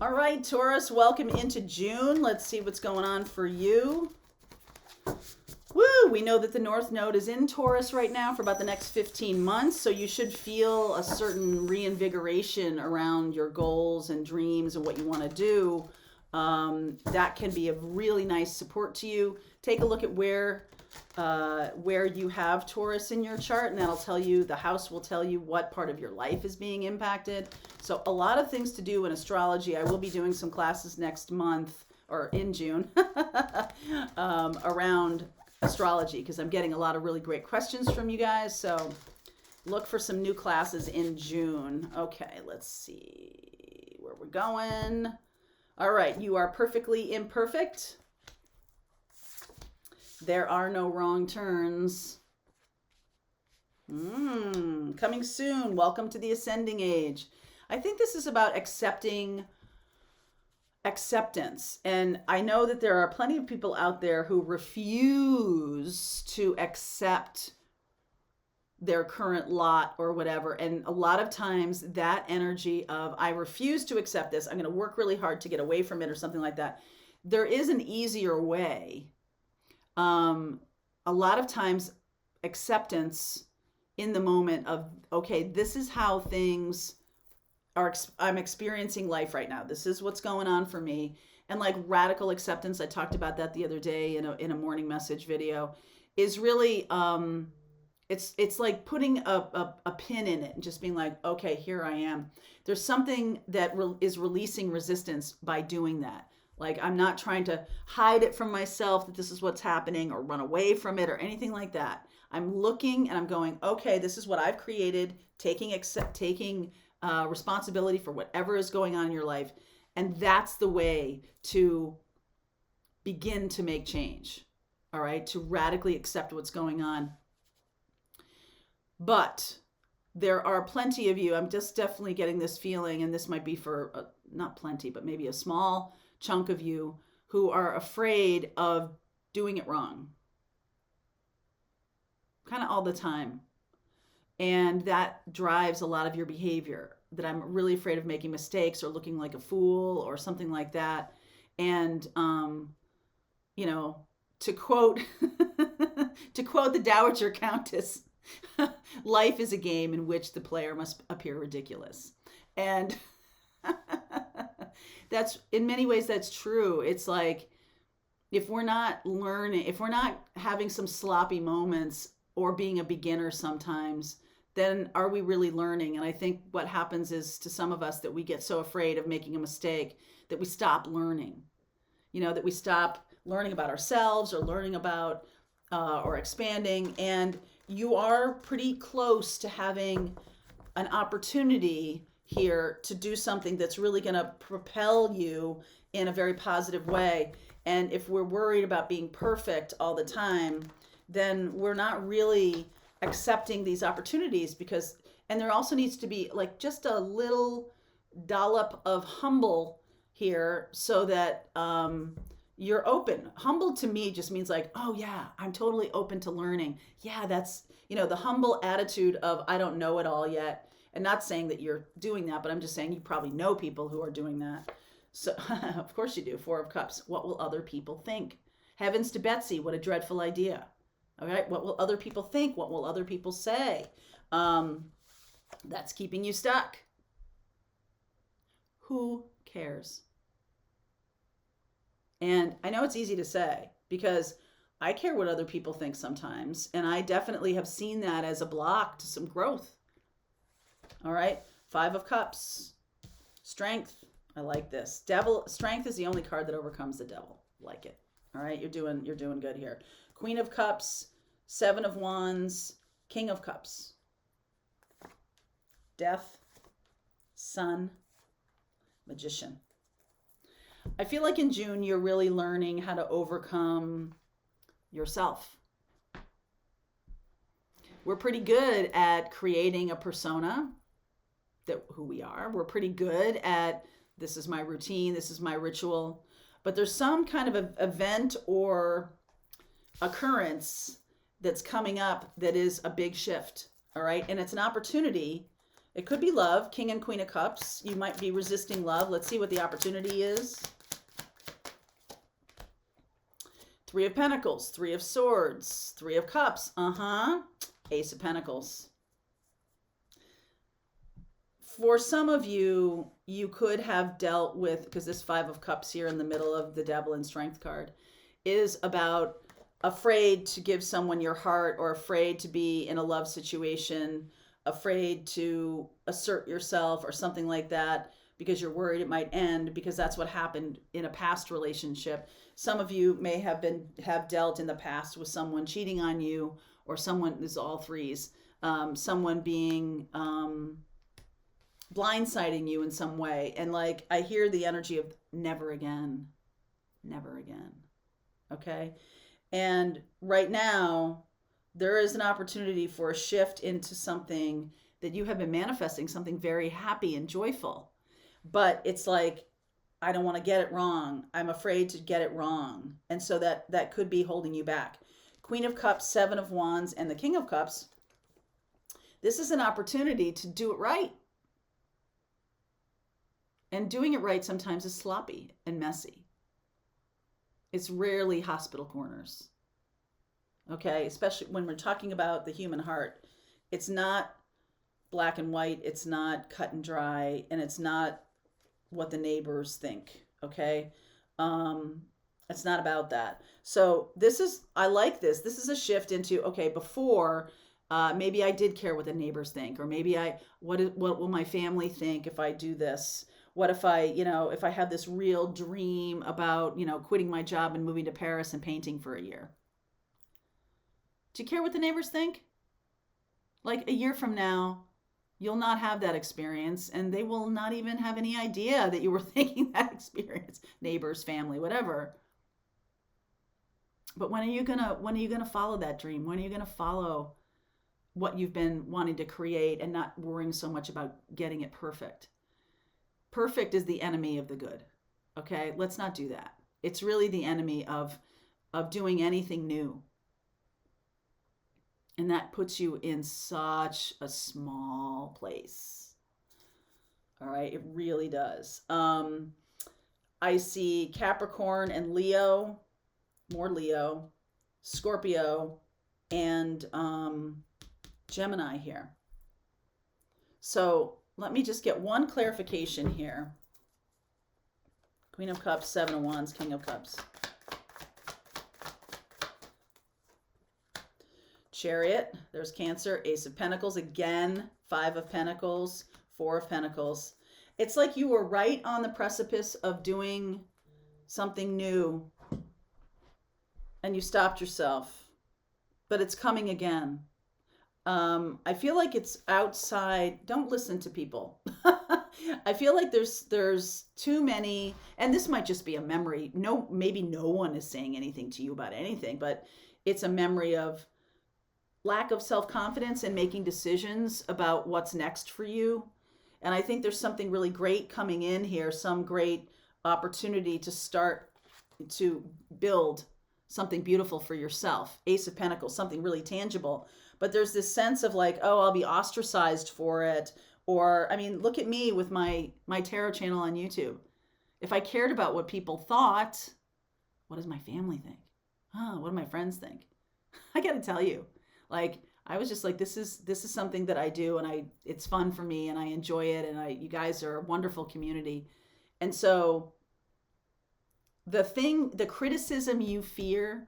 All right, Taurus, welcome into June. Let's see what's going on for you. Woo! We know that the North Node is in Taurus right now for about the next 15 months, so you should feel a certain reinvigoration around your goals and dreams and what you want to do. That can be of really nice support to you. Take a look at where you have Taurus in your chart, and that'll tell you, the house will tell you what part of your life is being impacted. So a lot of things to do in astrology. I will be doing some classes next month, or in June, around astrology, because I'm getting a lot of really great questions from you guys. So look for some new classes in June. Okay, let's see where we're going. All right, you are perfectly imperfect. There are no wrong turns. Coming soon. Welcome to the ascending age. I think this is about acceptance. And I know that there are plenty of people out there who refuse to accept their current lot or whatever. And a lot of times that energy of, I refuse to accept this, I'm going to work really hard to get away from it or something like that. There is an easier way. A lot of times acceptance in the moment of, okay, this is how things are, I'm experiencing life right now. This is what's going on for me. And like radical acceptance, I talked about that the other day in a morning message video, is really, it's like putting a pin in it and just being like, okay, here I am. There's something that is releasing resistance by doing that. Like, I'm not trying to hide it from myself that this is what's happening or run away from it or anything like that. I'm looking and I'm going, okay, this is what I've created, taking responsibility for whatever is going on in your life. And that's the way to begin to make change, all right? To radically accept what's going on. But there are plenty of you, I'm just definitely getting this feeling, and this might be for, not plenty, but maybe a small chunk of you who are afraid of doing it wrong. Kind of all the time. And that drives a lot of your behavior, that I'm really afraid of making mistakes or looking like a fool or something like that. And, to quote, the Dowager Countess, life is a game in which the player must appear ridiculous. And that's, in many ways, that's true. It's like, if we're not learning, if we're not having some sloppy moments or being a beginner sometimes, then are we really learning? And I think what happens is, to some of us, that we get so afraid of making a mistake that we stop learning. That we stop learning about ourselves or learning about or expanding. And you are pretty close to having an opportunity here to do something that's really going to propel you in a very positive way. And if we're worried about being perfect all the time, then we're not really accepting these opportunities, and there also needs to be like just a little dollop of humble here, so that you're open. Humble to me just means like, oh yeah, I'm totally open to learning. Yeah, that's, the humble attitude of, I don't know it all yet. And not saying that you're doing that, but I'm just saying you probably know people who are doing that. So of course you do. 4 of Cups. What will other people think? Heavens to Betsy, what a dreadful idea. All right, what will other people think? What will other people say? That's keeping you stuck. Who cares? And I know it's easy to say, because I care what other people think sometimes. And I definitely have seen that as a block to some growth. All right, 5 of Cups. Strength. I like this. Devil. Strength is the only card that overcomes the devil. Like it. All right, you're doing good here. Queen of Cups, 7 of Wands, King of Cups. Death, Sun, Magician. I feel like in June, you're really learning how to overcome yourself. We're pretty good at creating a persona, that who we are. We're pretty good at, this is my routine, this is my ritual. But there's some kind of a event or occurrence that's coming up that is a big shift, all right? And it's an opportunity It could be love, King and Queen of Cups. You might be resisting love. Let's see what the opportunity is. Three of Pentacles, Three of Swords, Three of Cups. Ace of Pentacles. For some of you, you could have dealt with, because this Five of Cups here in the middle of the Devil and Strength card is about afraid to give someone your heart, or afraid to be in a love situation, afraid to assert yourself or something like that, because you're worried it might end, because that's what happened in a past relationship. Some of you may have dealt in the past with someone cheating on you, or someone, this is all threes, someone being blindsiding you in some way. And like, I hear the energy of never again, never again. Okay. And right now, there is an opportunity for a shift into something that you have been manifesting, something very happy and joyful. But it's like, I don't want to get it wrong. I'm afraid to get it wrong. And so that could be holding you back. Queen of Cups, Seven of Wands, and the King of Cups. This is an opportunity to do it right. And doing it right sometimes is sloppy and messy. It's rarely hospital corners. Okay, especially when we're talking about the human heart. It's not black and white, it's not cut and dry, and it's not what the neighbors think, okay? It's not about that. So I like this. This is a shift into, okay, before, maybe I did care what the neighbors think, or maybe what will my family think if I do this? What if if I have this real dream about, quitting my job and moving to Paris and painting for a year? Do you care what the neighbors think? Like a year from now, you'll not have that experience, and they will not even have any idea that you were thinking that experience. Neighbors, family, whatever. But when are you gonna follow that dream? When are you gonna follow what you've been wanting to create and not worrying so much about getting it perfect? Perfect is the enemy of the good. Okay, let's not do that. It's really the enemy of doing anything new. And that puts you in such a small place. All right, it really does. I see Capricorn and Leo, more Leo, Scorpio, and Gemini here. So let me just get one clarification here. Queen of Cups, Seven of Wands, King of Cups. Chariot, there's Cancer, Ace of Pentacles, again, Five of Pentacles, Four of Pentacles. It's like you were right on the precipice of doing something new and you stopped yourself, but it's coming again. I feel like it's outside. Don't listen to people. I feel like there's too many, and this might just be a memory. No, maybe no one is saying anything to you about anything, but it's a memory of lack of self-confidence and making decisions about what's next for you. And I think there's something really great coming in here, some great opportunity to start to build something beautiful for yourself. Ace of Pentacles, something really tangible. But there's this sense of like, oh, I'll be ostracized for it. Or, I mean, look at me with my tarot channel on YouTube. If I cared about what people thought, what does my family think? What do my friends think? I got to tell you, like, I was just like, this is something that I do, and it's fun for me, and I enjoy it, and you guys are a wonderful community. And so the criticism you fear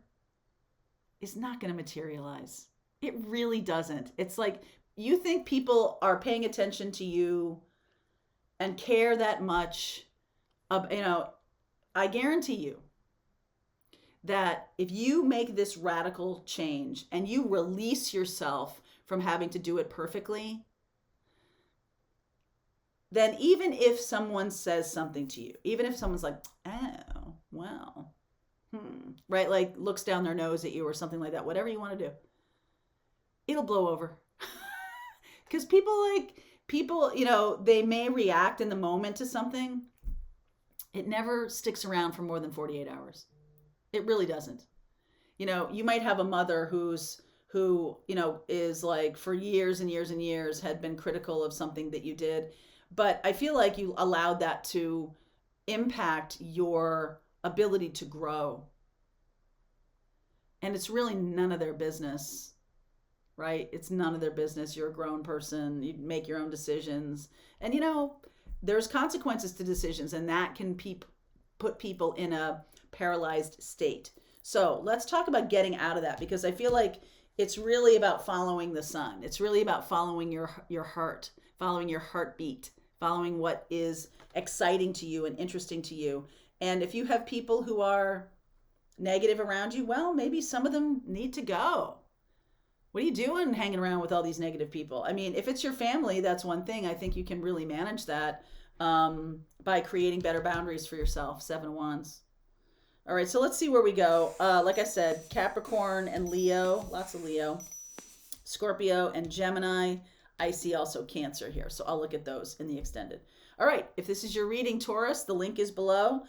is not going to materialize. It really doesn't. It's like, you think people are paying attention to you and care that much. I guarantee you that if you make this radical change and you release yourself from having to do it perfectly, then even if someone says something to you, even if someone's like, oh, well, right? Like looks down their nose at you or something like that, whatever you want to do, it'll blow over. Because people, they may react in the moment to something. It never sticks around for more than 48 hours. It really doesn't. You might have a mother who's who, is like for years and years and years had been critical of something that you did. But I feel like you allowed that to impact your ability to grow. And it's really none of their business, right? It's none of their business. You're a grown person. You make your own decisions. And, there's consequences to decisions, and that can put people in a paralyzed state. So let's talk about getting out of that, because I feel like it's really about following the sun. It's really about following your heart, following your heartbeat, following what is exciting to you and interesting to you. And if you have people who are negative around you, well, maybe some of them need to go. What are you doing hanging around with all these negative people? I mean, if it's your family, that's one thing. I think you can really manage that by creating better boundaries for yourself. 7 of Wands. All right, so let's see where we go. Like I said, Capricorn and Leo, lots of Leo, Scorpio and Gemini. I see also Cancer here, so I'll look at those in the extended. All right, if this is your reading, Taurus, the link is below.